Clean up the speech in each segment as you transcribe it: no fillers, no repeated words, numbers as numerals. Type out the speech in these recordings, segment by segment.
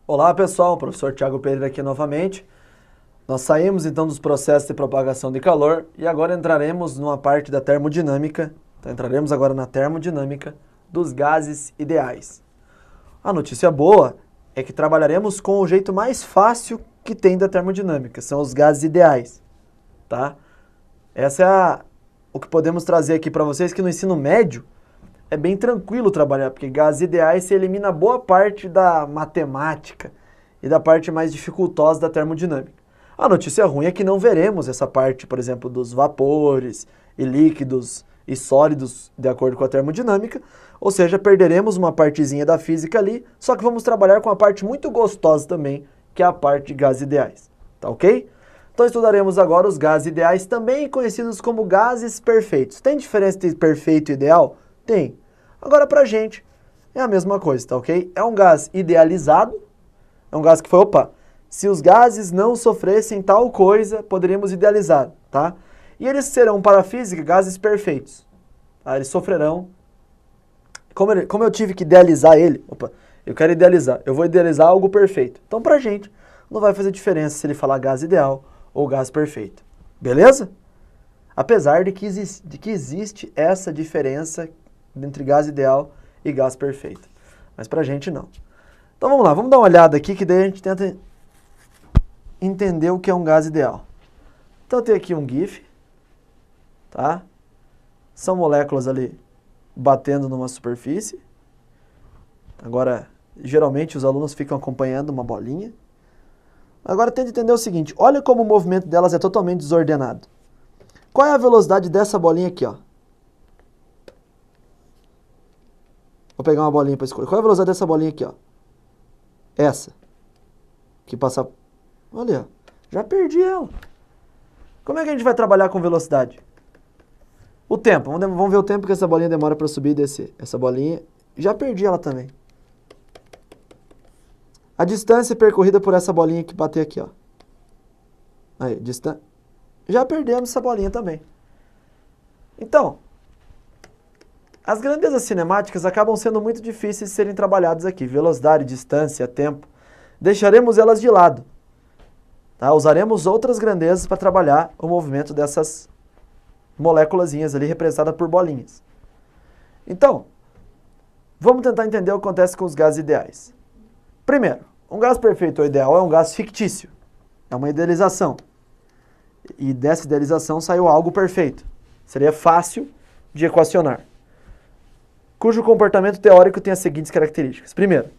Olá pessoal, professor Thiago Pereira aqui novamente. Nós saímos então dos processos de propagação de calor e agora entraremos numa parte da termodinâmica. Então, entraremos agora na termodinâmica dos gases ideais. A notícia boa é que trabalharemos com o jeito mais fácil que tem da termodinâmica, são os gases ideais, tá? Essa é o que podemos trazer aqui para vocês, que no ensino médio é bem tranquilo trabalhar, porque gases ideais se elimina boa parte da matemática e da parte mais dificultosa da termodinâmica. A notícia ruim é que não veremos essa parte, por exemplo, dos vapores e líquidos e sólidos de acordo com a termodinâmica, ou seja, perderemos uma partezinha da física ali, só que vamos trabalhar com a parte muito gostosa também, que é a parte de gases ideais, tá ok? Então estudaremos agora os gases ideais, também conhecidos como gases perfeitos. Tem diferença entre perfeito e ideal? Tem. Agora pra gente é a mesma coisa, tá ok? É um gás idealizado, é um gás que foi, se os gases não sofressem tal coisa, poderíamos idealizar, tá? E eles serão para a física gases perfeitos, tá? Eles sofrerão, como eu tive que idealizar ele, eu quero idealizar, eu vou idealizar algo perfeito. Então pra gente não vai fazer diferença se ele falar gás ideal ou gás perfeito, beleza? Apesar de que existe essa diferença entre gás ideal e gás perfeito. Mas pra gente não. Então vamos lá, vamos dar uma olhada aqui que daí a gente tenta entender o que é um gás ideal. Então eu tenho aqui um GIF, tá? São moléculas ali batendo numa superfície. Agora, geralmente os alunos ficam acompanhando uma bolinha. Agora tenta entender o seguinte, olha como o movimento delas é totalmente desordenado. Qual é a velocidade dessa bolinha aqui, ó? Vou pegar uma bolinha para escolher. Qual é a velocidade dessa bolinha aqui, ó? Essa. Que passa... Olha, já perdi ela. Como é que a gente vai trabalhar com velocidade? O tempo. Vamos ver o tempo que essa bolinha demora para subir e descer. Essa bolinha... Já perdi ela também. A distância percorrida por essa bolinha que bater aqui, ó. Aí, distância... Já perdemos essa bolinha também. Então... As grandezas cinemáticas acabam sendo muito difíceis de serem trabalhadas aqui. Velocidade, distância, tempo. Deixaremos elas de lado. Tá? Usaremos outras grandezas para trabalhar o movimento dessas moléculazinhas ali representadas por bolinhas. Então, vamos tentar entender o que acontece com os gases ideais. Primeiro, um gás perfeito ou ideal é um gás fictício. É uma idealização. E dessa idealização saiu algo perfeito. Seria fácil de equacionar. Cujo comportamento teórico tem as seguintes características. Primeiro,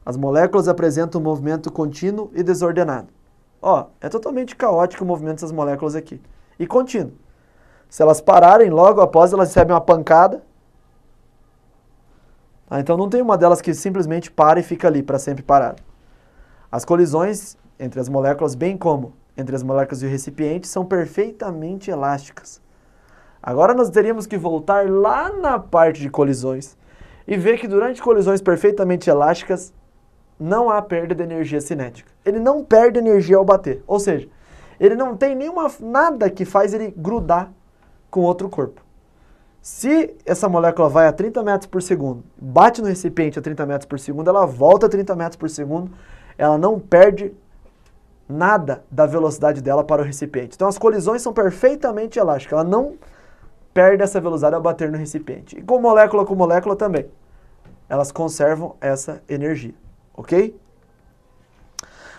as moléculas apresentam um movimento contínuo e desordenado. Ó, é totalmente caótico o movimento dessas moléculas aqui. E contínuo. Se elas pararem, logo após elas recebem uma pancada. Então não tem uma delas que simplesmente para e fica ali para sempre parada. As colisões entre as moléculas, bem como entre as moléculas e o recipiente, são perfeitamente elásticas. Agora nós teríamos que voltar lá na parte de colisões e ver que durante colisões perfeitamente elásticas não há perda de energia cinética. Ele não perde energia ao bater, ou seja, ele não tem nada que faz ele grudar com outro corpo. Se essa molécula vai a 30 metros por segundo, bate no recipiente a 30 metros por segundo, ela volta a 30 metros por segundo, ela não perde nada da velocidade dela para o recipiente. Então as colisões são perfeitamente elásticas, ela não perde essa velocidade ao bater no recipiente. E com molécula também. Elas conservam essa energia, ok?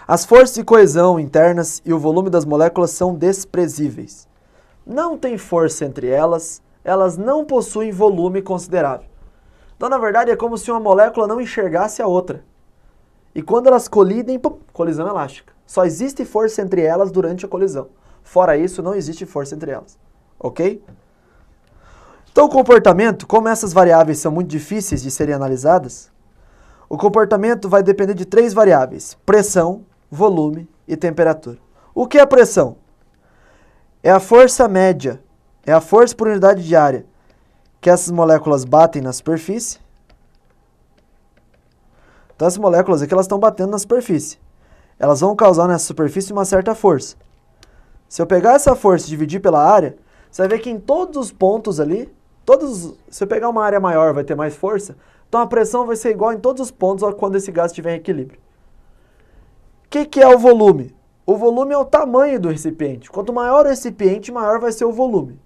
As forças de coesão internas e o volume das moléculas são desprezíveis. Não tem força entre elas, elas não possuem volume considerável. Então, na verdade, é como se uma molécula não enxergasse a outra. E quando elas colidem, colisão elástica. Só existe força entre elas durante a colisão. Fora isso, não existe força entre elas, ok? Então o comportamento, como essas variáveis são muito difíceis de serem analisadas, o comportamento vai depender de 3 variáveis: pressão, volume e temperatura. O que é a pressão? É a força média, é a força por unidade de área que essas moléculas batem na superfície. Então essas moléculas aqui elas estão batendo na superfície. Elas vão causar nessa superfície uma certa força. Se eu pegar essa força e dividir pela área, você vai ver que em todos os pontos ali, se eu pegar uma área maior vai ter mais força, então a pressão vai ser igual em todos os pontos quando esse gás estiver em equilíbrio. que é o volume? O volume é o tamanho do recipiente. Quanto maior o recipiente, maior vai ser o volume.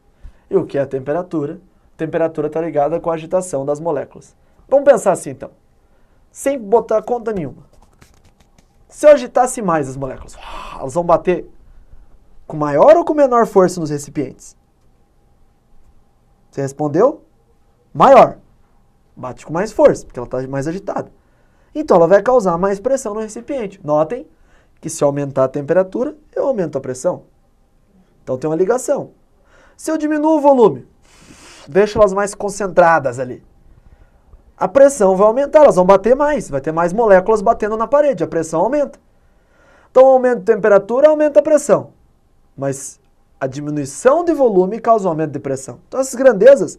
E o que é a temperatura? A temperatura está ligada com a agitação das moléculas. Vamos pensar assim, então. Sem botar conta nenhuma. Se eu agitasse mais as moléculas, elas vão bater com maior ou com menor força nos recipientes? Você respondeu? Maior. Bate com mais força, porque ela está mais agitada. Então ela vai causar mais pressão no recipiente. Notem que se eu aumentar a temperatura, eu aumento a pressão. Então tem uma ligação. Se eu diminuo o volume, deixo elas mais concentradas ali, a pressão vai aumentar, elas vão bater mais, vai ter mais moléculas batendo na parede, a pressão aumenta. Então aumento de temperatura, aumenta a pressão. Mas a diminuição de volume causa um aumento de pressão. Então essas grandezas,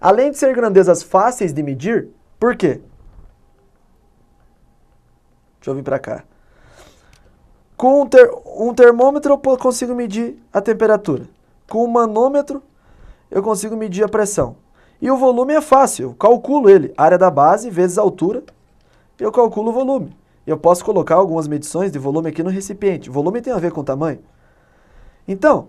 além de ser grandezas fáceis de medir, por quê? Deixa eu vir para cá. Com um termômetro eu consigo medir a temperatura. Com um manômetro eu consigo medir a pressão. E o volume é fácil, eu calculo ele. Área da base vezes a altura, eu calculo o volume. Eu posso colocar algumas medições de volume aqui no recipiente. Volume tem a ver com tamanho. Então,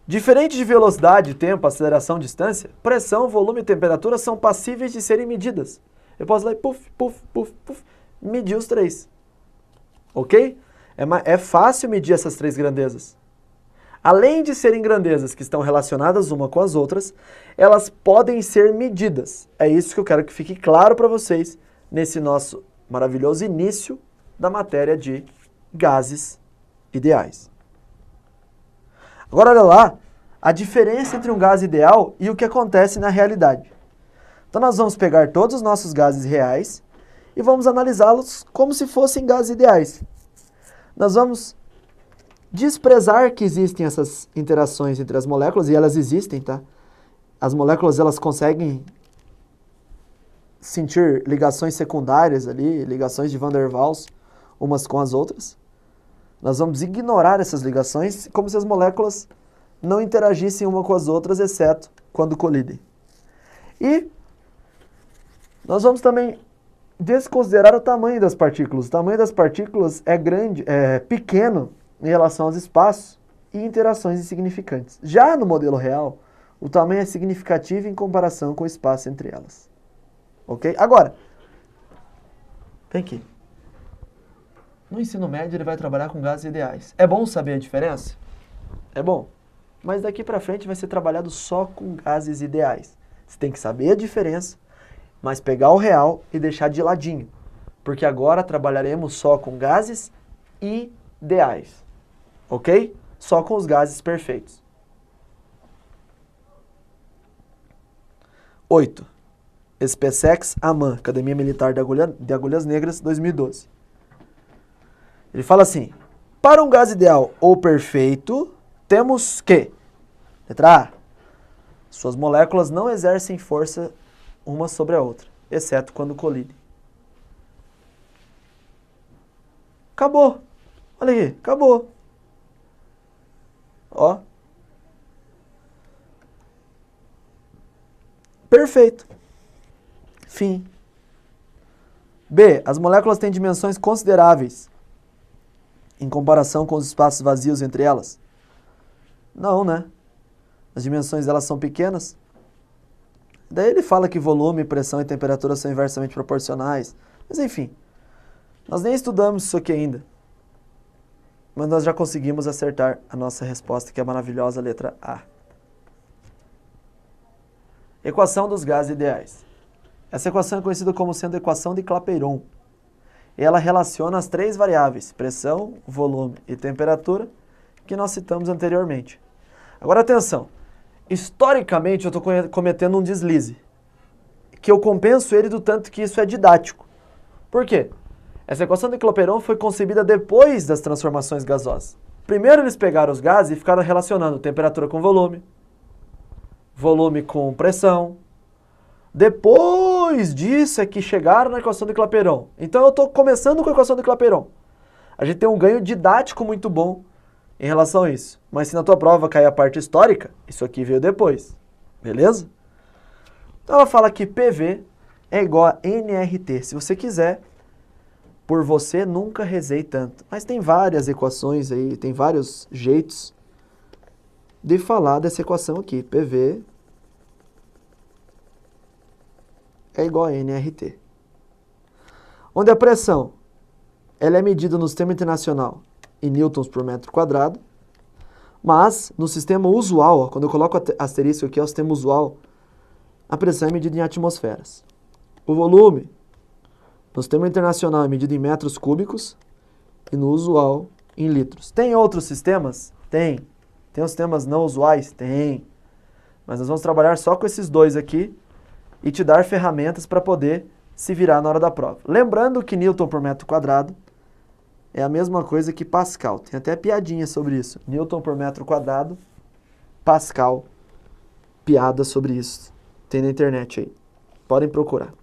diferente de velocidade, tempo, aceleração, distância, pressão, volume e temperatura são passíveis de serem medidas. Eu posso ir lá e puf, puf, puf, puf, medir os três. Ok? É fácil medir essas três grandezas. Além de serem grandezas que estão relacionadas uma com as outras, elas podem ser medidas. É isso que eu quero que fique claro para vocês nesse nosso maravilhoso início da matéria de gases ideais. Agora olha lá a diferença entre um gás ideal e o que acontece na realidade. Então nós vamos pegar todos os nossos gases reais e vamos analisá-los como se fossem gases ideais. Nós vamos desprezar que existem essas interações entre as moléculas, e elas existem, tá? As moléculas, elas conseguem sentir ligações secundárias ali, ligações de Van der Waals, umas com as outras. Nós vamos ignorar essas ligações como se as moléculas não interagissem uma com as outras, exceto quando colidem. E nós vamos também desconsiderar o tamanho das partículas. O tamanho das partículas é pequeno em relação aos espaços e interações insignificantes. Já no modelo real, o tamanho é significativo em comparação com o espaço entre elas. Ok? Agora, vem aqui. No ensino médio ele vai trabalhar com gases ideais. É bom saber a diferença? É bom. Mas daqui para frente vai ser trabalhado só com gases ideais. Você tem que saber a diferença, mas pegar o real e deixar de ladinho. Porque agora trabalharemos só com gases ideais. Ok? Só com os gases perfeitos. 8. Espesex Aman, Academia Militar de Agulhas Negras, 2012. Ele fala assim: para um gás ideal ou perfeito, temos que, letra A, suas moléculas não exercem força uma sobre a outra, exceto quando colidem. Acabou. Olha aqui, acabou. Ó. Perfeito. Fim. B. As moléculas têm dimensões consideráveis em comparação com os espaços vazios entre elas? Não, né? As dimensões delas são pequenas. Daí ele fala que volume, pressão e temperatura são inversamente proporcionais. Mas enfim, nós nem estudamos isso aqui ainda. Mas nós já conseguimos acertar a nossa resposta, que é a maravilhosa letra A. Equação dos gases ideais. Essa equação é conhecida como sendo a equação de Clapeyron. E ela relaciona as três variáveis, pressão, volume e temperatura, que nós citamos anteriormente. Agora atenção, historicamente eu estou cometendo um deslize, que eu compenso ele do tanto que isso é didático. Por quê? Essa equação de Clapeyron foi concebida depois das transformações gasosas. Primeiro eles pegaram os gases e ficaram relacionando temperatura com volume, volume com pressão. Depois disso é que chegaram na equação de Clapeyron. Então eu estou começando com a equação de Clapeyron. A gente tem um ganho didático muito bom em relação a isso. Mas se na tua prova cair a parte histórica, isso aqui veio depois. Beleza? Então ela fala que PV é igual a nRT. Se você quiser, por você nunca rezei tanto. Mas tem várias equações aí, tem vários jeitos de falar dessa equação aqui. PV é igual a nRT. Onde a pressão ela é medida no sistema internacional em newtons por metro quadrado, mas no sistema usual, ó, quando eu coloco asterisco aqui, é o sistema usual, a pressão é medida em atmosferas. O volume no sistema internacional é medido em metros cúbicos e no usual em litros. Tem outros sistemas? Tem. Tem os sistemas não usuais? Tem. Mas nós vamos trabalhar só com esses dois aqui e te dar ferramentas para poder se virar na hora da prova. Lembrando que Newton por metro quadrado é a mesma coisa que Pascal. Tem até piadinha sobre isso. Newton por metro quadrado, Pascal. Piada sobre isso. Tem na internet aí. Podem procurar.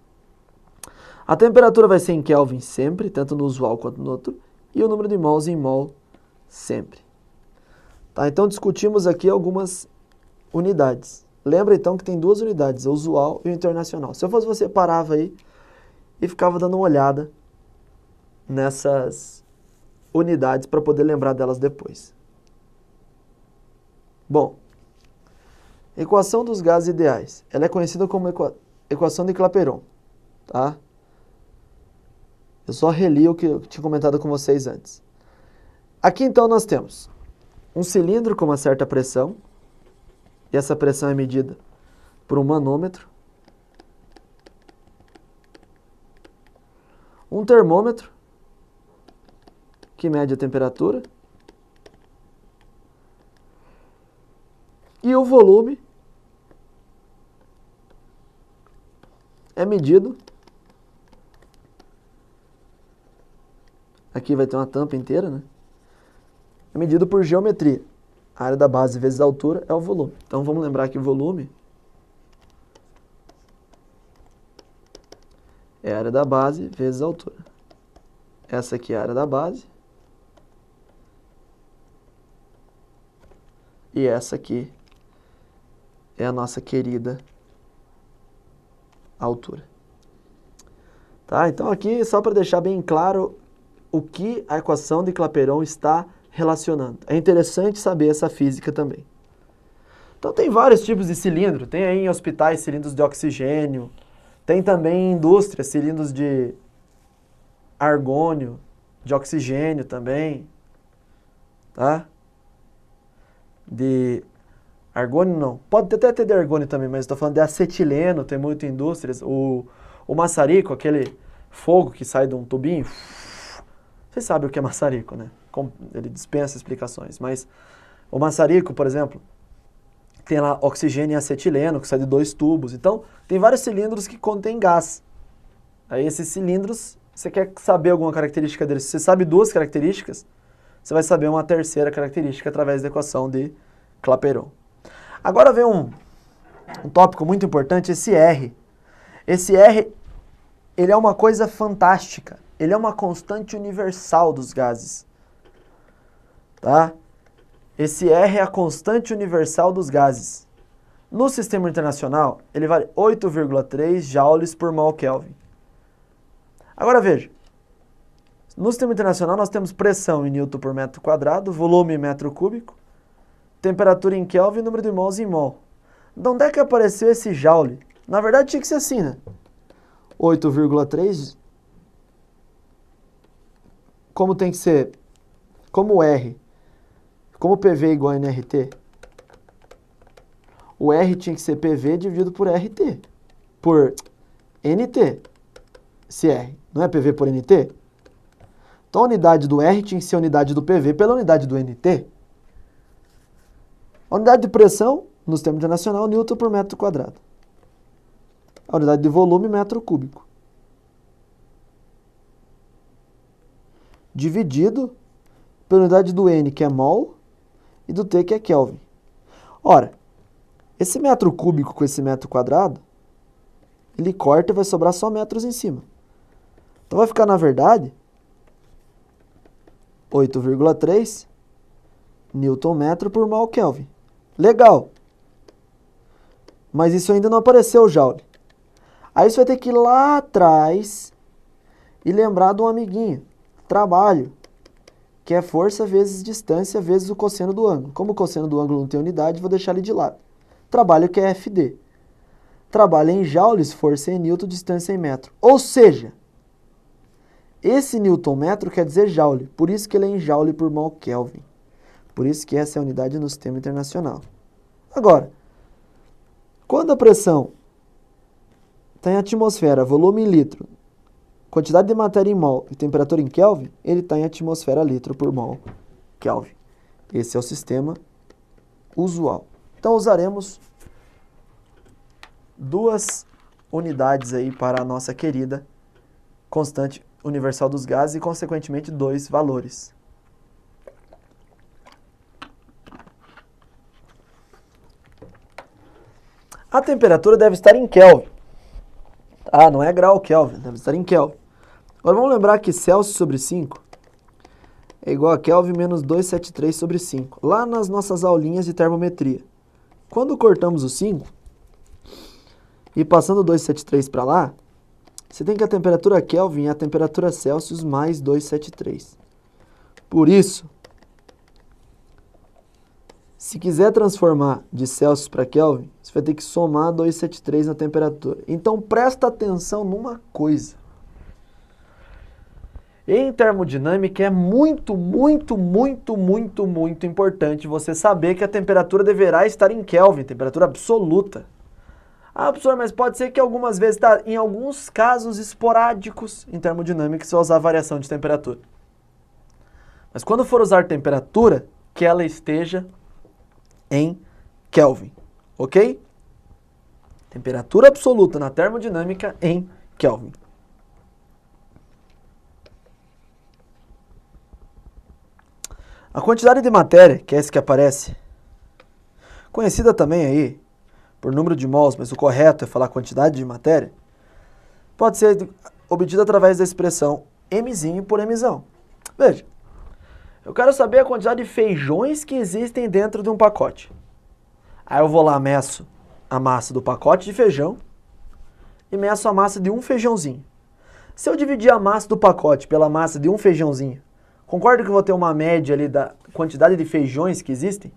A temperatura vai ser em Kelvin sempre, tanto no usual quanto no outro. E o número de mols em mol sempre. Tá, então discutimos aqui algumas unidades. Lembra então que tem duas unidades, o usual e o internacional. Se eu fosse você, parava aí e ficava dando uma olhada nessas unidades para poder lembrar delas depois. Bom, equação dos gases ideais. Ela é conhecida como equação de Clapeyron, tá? Eu só reli o que eu tinha comentado com vocês antes. Aqui então nós temos um cilindro com uma certa pressão, e essa pressão é medida por um manômetro. Um termômetro, que mede a temperatura. E o volume é medido. Aqui vai ter uma tampa inteira, né? É medido por geometria. A área da base vezes a altura é o volume. Então vamos lembrar que o volume é a área da base vezes a altura. Essa aqui é a área da base. E essa aqui é a nossa querida altura. Tá? Então aqui, só para deixar bem claro o que a equação de Clapeyron está relacionando. É interessante saber essa física também. Então tem vários tipos de cilindro. Tem aí em hospitais cilindros de oxigênio. Tem também em indústria cilindros de argônio, de oxigênio também. Tá? De argônio não. Pode até ter de argônio também, mas estou falando de acetileno, tem muito em indústrias. O maçarico, aquele fogo que sai de um tubinho. Vocês sabem o que é maçarico, né? Ele dispensa explicações. Mas o maçarico, por exemplo, tem lá oxigênio e acetileno, que sai de 2 tubos. Então, tem vários cilindros que contêm gás. Aí esses cilindros, você quer saber alguma característica deles. Se você sabe 2 características, você vai saber uma terceira característica através da equação de Clapeyron. Agora vem um tópico muito importante, esse R. Esse R, ele é uma coisa fantástica. Ele é uma constante universal dos gases. Tá? Esse R é a constante universal dos gases. No sistema internacional, ele vale 8,3 joules por mol Kelvin. Agora veja. No sistema internacional, nós temos pressão em Newton por metro quadrado, volume em metro cúbico, temperatura em Kelvin e número de mols em mol. De onde é que apareceu esse joule? Na verdade, tinha que ser assim, né? 8,3. Como tem que ser? Como R. Como PV é igual a nRT. O R tinha que ser PV dividido por RT. Por NT. Esse R. Não é PV por NT? Então a unidade do R tinha que ser a unidade do PV pela unidade do NT. A unidade de pressão, no sistema internacional, Newton por metro quadrado. A unidade de volume, metro cúbico. Dividido pela unidade do N, que é mol, e do T, que é Kelvin. Ora, esse metro cúbico com esse metro quadrado, ele corta e vai sobrar só metros em cima. Então vai ficar, na verdade, 8,3 Newton metro por mol Kelvin. Legal. Mas isso ainda não apareceu, joule. Aí você vai ter que ir lá atrás E lembrar de um amiguinho, trabalho, que é força vezes distância vezes o cosseno do ângulo. Como o cosseno do ângulo não tem unidade, vou deixar ele de lado. Trabalho que é FD. Trabalho em joules, força em newton, distância em metro. Ou seja, esse newton metro quer dizer joule, por isso que ele é em joule por mol Kelvin. Por isso que essa é a unidade no sistema internacional. Agora, quando a pressão está em atmosfera, volume em litro, quantidade de matéria em mol e temperatura em Kelvin, ele está em atmosfera litro por mol Kelvin. Esse é o sistema usual. Então usaremos duas unidades aí para a nossa querida constante universal dos gases e, consequentemente, dois valores. A temperatura deve estar em Kelvin. Ah, não é grau Kelvin, deve estar em Kelvin. Agora vamos lembrar que Celsius sobre 5 é igual a Kelvin menos 273 sobre 5. Lá nas nossas aulinhas de termometria. Quando cortamos o 5 e passando o 273 para lá, você tem que a temperatura Kelvin é a temperatura Celsius mais 273. Por isso, se quiser transformar de Celsius para Kelvin, você vai ter que somar 273 na temperatura. Então presta atenção numa coisa. Em termodinâmica é muito importante você saber que a temperatura deverá estar em Kelvin, temperatura absoluta. Ah, professor, mas pode ser que algumas vezes, em alguns casos esporádicos em termodinâmica, você vai usar variação de temperatura. Mas quando for usar temperatura, que ela esteja em Kelvin, ok? Temperatura absoluta na termodinâmica em Kelvin. A quantidade de matéria, que é esse que aparece, conhecida também aí por número de mols, mas o correto é falar quantidade de matéria, pode ser obtida através da expressão Mzinho por Mzão. Veja, eu quero saber a quantidade de feijões que existem dentro de um pacote. Aí eu vou lá, meço a massa do pacote de feijão e meço a massa de um feijãozinho. Se eu dividir a massa do pacote pela massa de um feijãozinho, concorda que eu vou ter uma média ali da quantidade de feijões que existem?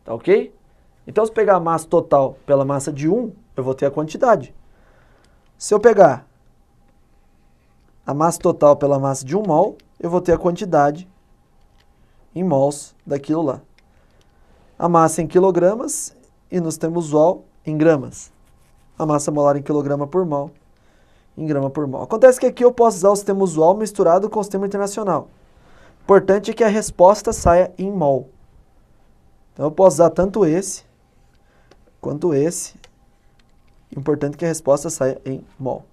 Tá ok? Então, se eu pegar a massa total pela massa de 1, eu vou ter a quantidade. Se eu pegar a massa total pela massa de 1 mol, eu vou ter a quantidade em mols daquilo lá. A massa em quilogramas e no sistema usual em gramas. A massa molar em quilograma por mol, em grama por mol. Acontece que aqui eu posso usar o sistema usual misturado com o sistema internacional. Importante é que a resposta saia em mol. Então, eu posso usar tanto esse quanto esse. Importante que a resposta saia em mol.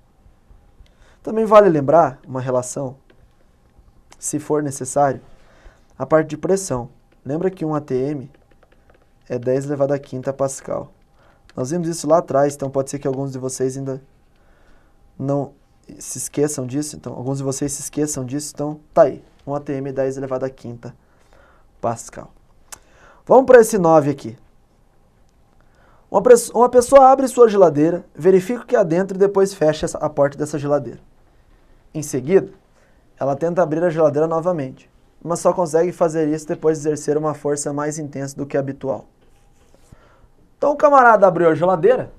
Também vale lembrar uma relação, se for necessário, a parte de pressão. Lembra que um atm é 10 elevado a quinta Pascal. Nós vimos isso lá atrás, então pode ser que alguns de vocês ainda não se esqueçam disso. Então, alguns de vocês se esqueçam disso, então tá aí. Um atm 10 elevado a quinta Pascal. Vamos para esse 9 aqui. Uma pessoa abre sua geladeira, verifica o que há dentro e depois fecha a porta dessa geladeira. Em seguida, ela tenta abrir a geladeira novamente, mas só consegue fazer isso depois de exercer uma força mais intensa do que a habitual. Então o camarada abriu a geladeira,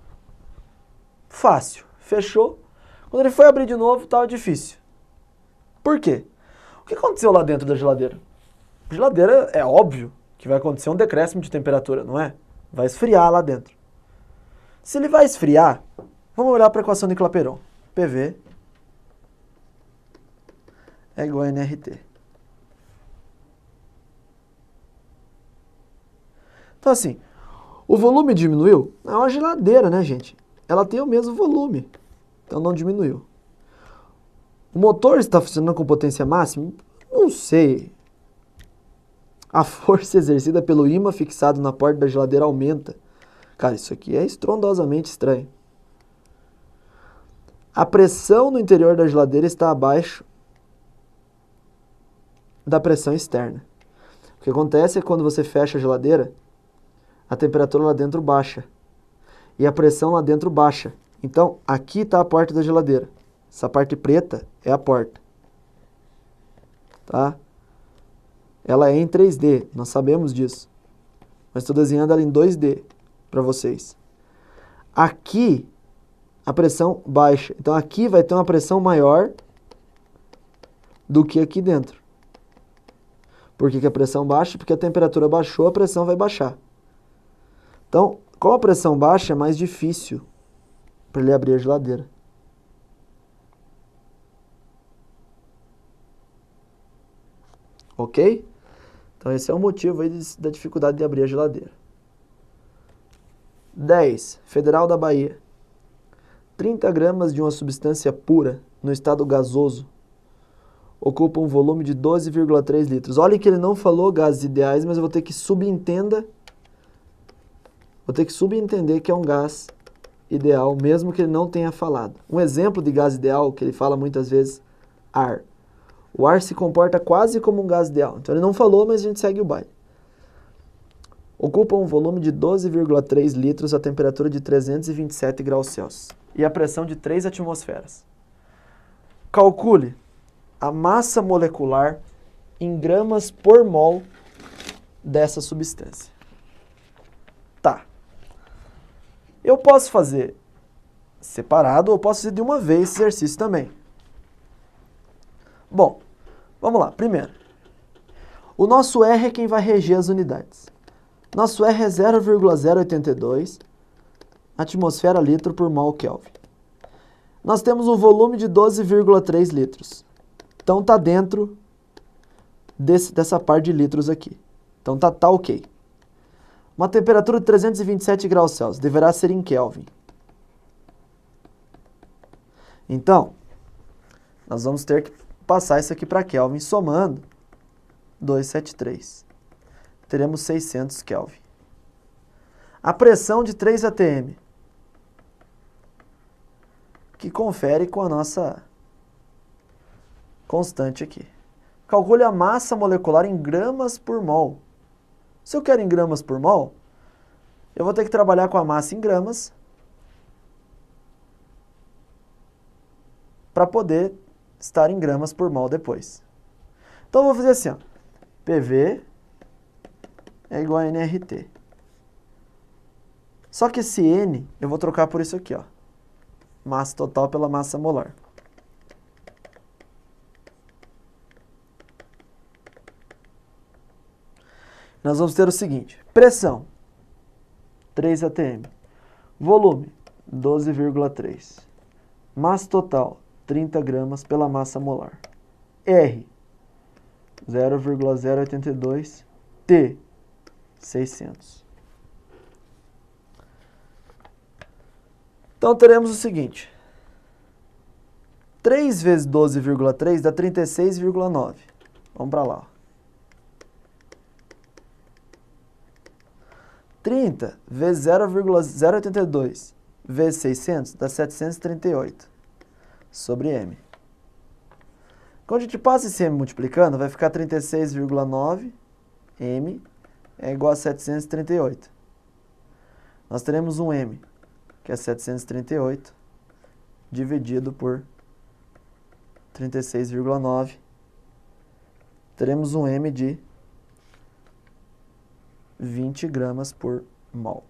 fácil, fechou. Quando ele foi abrir de novo, estava difícil. Por quê? O que aconteceu lá dentro da geladeira? A geladeira é óbvio que vai acontecer um decréscimo de temperatura, não é? Vai esfriar lá dentro. Se ele vai esfriar, vamos olhar para a equação de Clapeyron. PV é igual a nRT. Então assim, o volume diminuiu? É uma geladeira, né, gente? Ela tem o mesmo volume, então não diminuiu. O motor está funcionando com potência máxima? Não sei. A força exercida pelo ímã fixado na porta da geladeira aumenta. Cara, isso aqui é estrondosamente estranho. A pressão no interior da geladeira está abaixo da pressão externa. O que acontece é que quando você fecha a geladeira, a temperatura lá dentro baixa. E a pressão lá dentro baixa. Então, aqui está a porta da geladeira. Essa parte preta é a porta. Tá? Ela é em 3D, nós sabemos disso. Mas estou desenhando ela em 2D para vocês. Aqui, a pressão baixa. Então aqui vai ter uma pressão maior do que aqui dentro. Por que a pressão baixa? Porque a temperatura baixou, a pressão vai baixar. Então, com a pressão baixa, é mais difícil para ele abrir a geladeira. Ok? Então esse é o motivo aí da dificuldade de abrir a geladeira. 10. Federal da Bahia. 30 gramas de uma substância pura no estado gasoso ocupa um volume de 12,3 litros. Olha que ele não falou gases ideais, mas eu vou ter que subentender que é um gás ideal, mesmo que ele não tenha falado. Um exemplo de gás ideal, que ele fala muitas vezes, ar. O ar se comporta quase como um gás ideal. Então ele não falou, mas a gente segue o baile. Ocupa um volume de 12,3 litros a temperatura de 327 graus Celsius e a pressão de 3 atmosferas. Calcule a massa molecular em gramas por mol dessa substância. Tá. Eu posso fazer separado ou posso fazer de uma vez esse exercício também. Bom, vamos lá. Primeiro, o nosso R é quem vai reger as unidades. Nosso R é 0,082 atmosfera litro por mol Kelvin. Nós temos um volume de 12,3 litros. Então tá dentro dessa parte de litros aqui. Então tá ok. Uma temperatura de 327 graus Celsius. Deverá ser em Kelvin. Então, nós vamos ter que passar isso aqui para Kelvin, somando 273. Teremos 600 Kelvin. A pressão de 3 atm, que confere com a nossa constante aqui. Calcule a massa molecular em gramas por mol. Se eu quero em gramas por mol, eu vou ter que trabalhar com a massa em gramas para poder estar em gramas por mol depois. Então eu vou fazer assim, ó. PV é igual a nRT. Só que esse N eu vou trocar por isso aqui, ó. Massa total pela massa molar. Nós vamos ter o seguinte: pressão, 3 atm. Volume, 12,3. Massa total, 30 gramas pela massa molar. R, 0,082. T, 600. Então teremos o seguinte: 3 vezes 12,3 dá 36,9. Vamos para lá, ó. 30 vezes 0,082 vezes 600 dá 738 sobre M. Quando a gente passa esse M multiplicando, vai ficar 36,9 M é igual a 738. Nós teremos um M, que é 738, dividido por 36,9. Teremos um M de 20 gramas por mol.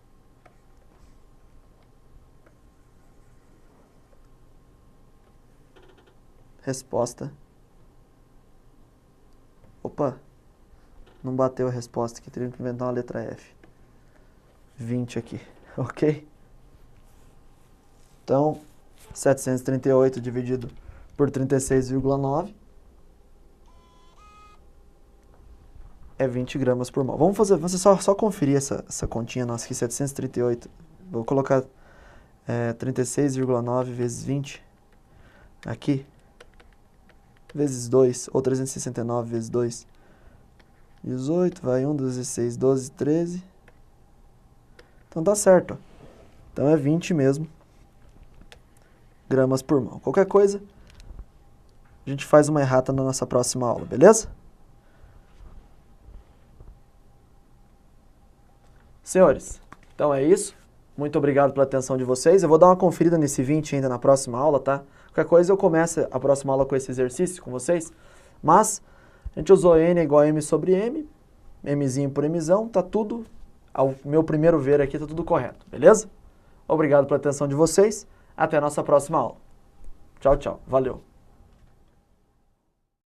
Resposta. Opa, não bateu a resposta aqui, teria que inventar uma letra F. 20 aqui, ok? Então, 738 dividido por 36,9 é 20 gramas por mol. Vamos só conferir essa continha nossa aqui, 738. Vou colocar 36,9 vezes 20 aqui, vezes 2, ou 369 vezes 2. 18, vai 1, 16, 12, 13. Então tá certo, ó. Então é 20 mesmo gramas por mol. Qualquer coisa, a gente faz uma errata na nossa próxima aula, beleza? Senhores, então é isso. Muito obrigado pela atenção de vocês. Eu vou dar uma conferida nesse 20 ainda na próxima aula, tá? Qualquer coisa eu começo a próxima aula com esse exercício com vocês, mas a gente usou N igual a M sobre M, Mzinho por Mzão, tá tudo, ao meu primeiro ver aqui, tá tudo correto, beleza? Obrigado pela atenção de vocês, até a nossa próxima aula. Tchau, tchau, valeu!